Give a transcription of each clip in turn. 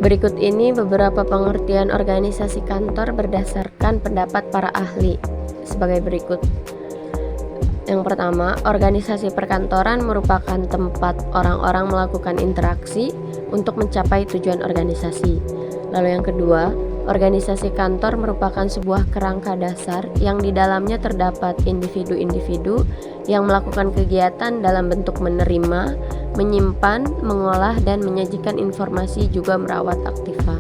Berikut ini beberapa pengertian organisasi kantor berdasarkan pendapat para ahli sebagai berikut. Yang pertama, organisasi perkantoran merupakan tempat orang-orang melakukan interaksi untuk mencapai tujuan organisasi. Lalu yang kedua, organisasi kantor merupakan sebuah kerangka dasar yang di dalamnya terdapat individu-individu yang melakukan kegiatan dalam bentuk menerima, menyimpan, mengolah, dan menyajikan informasi juga merawat aktiva.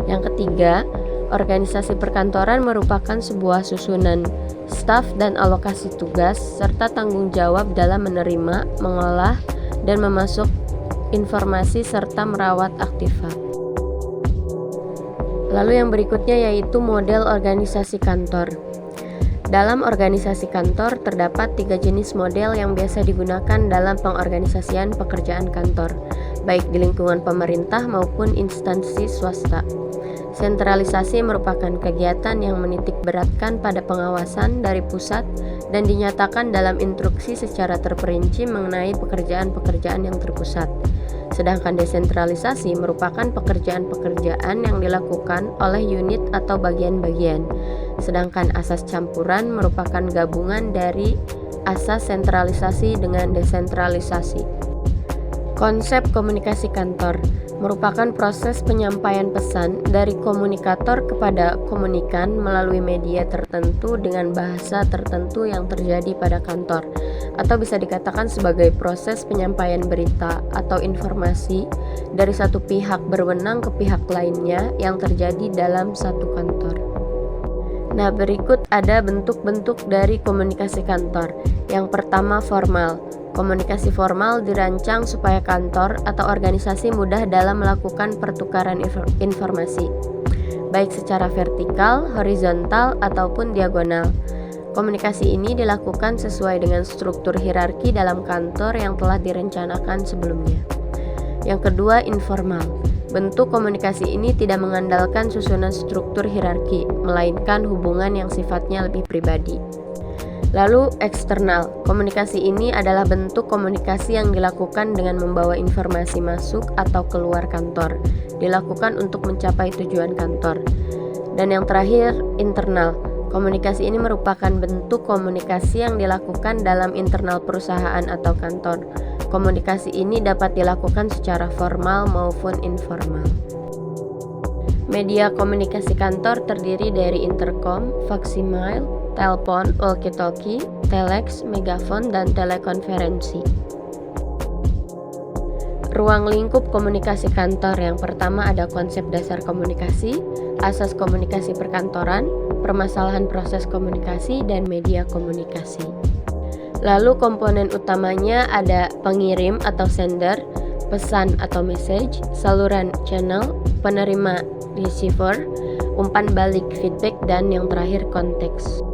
Yang ketiga, organisasi perkantoran merupakan sebuah susunan staf dan alokasi tugas serta tanggung jawab dalam menerima, mengolah, dan memasuk informasi serta merawat aktiva. Lalu yang berikutnya yaitu model organisasi kantor. Dalam organisasi kantor terdapat 3 jenis model yang biasa digunakan dalam pengorganisasian pekerjaan kantor, baik di lingkungan pemerintah maupun instansi swasta. Sentralisasi merupakan kegiatan yang menitik beratkan pada pengawasan dari pusat dan dinyatakan dalam instruksi secara terperinci mengenai pekerjaan-pekerjaan yang terpusat. Sedangkan desentralisasi merupakan pekerjaan-pekerjaan yang dilakukan oleh unit atau bagian-bagian. Sedangkan asas campuran merupakan gabungan dari asas sentralisasi dengan desentralisasi. Konsep komunikasi kantor merupakan proses penyampaian pesan dari komunikator kepada komunikan melalui media tertentu dengan bahasa tertentu yang terjadi pada kantor, atau bisa dikatakan sebagai proses penyampaian berita atau informasi dari satu pihak berwenang ke pihak lainnya yang terjadi dalam satu kantor. Nah, berikut ada bentuk-bentuk dari komunikasi kantor. Yang pertama, formal. Komunikasi formal dirancang supaya kantor atau organisasi mudah dalam melakukan pertukaran informasi, baik secara vertikal, horizontal, ataupun diagonal. Komunikasi ini dilakukan sesuai dengan struktur hierarki dalam kantor yang telah direncanakan sebelumnya. Yang kedua, informal. Bentuk komunikasi ini tidak mengandalkan susunan struktur hierarki, melainkan hubungan yang sifatnya lebih pribadi. Lalu eksternal, komunikasi ini adalah bentuk komunikasi yang dilakukan dengan membawa informasi masuk atau keluar kantor, dilakukan untuk mencapai tujuan kantor. Dan yang terakhir, internal, komunikasi ini merupakan bentuk komunikasi yang dilakukan dalam internal perusahaan atau kantor. Komunikasi ini dapat dilakukan secara formal maupun informal. Media komunikasi kantor terdiri dari intercom, faksimile, telepon, walkie-talkie, telex, megafon, dan telekonferensi. Ruang lingkup komunikasi kantor yang pertama ada konsep dasar komunikasi, asas komunikasi perkantoran, permasalahan proses komunikasi, dan media komunikasi. Lalu komponen utamanya ada pengirim atau sender, pesan atau message, saluran channel, penerima receiver, umpan balik feedback, dan yang terakhir konteks.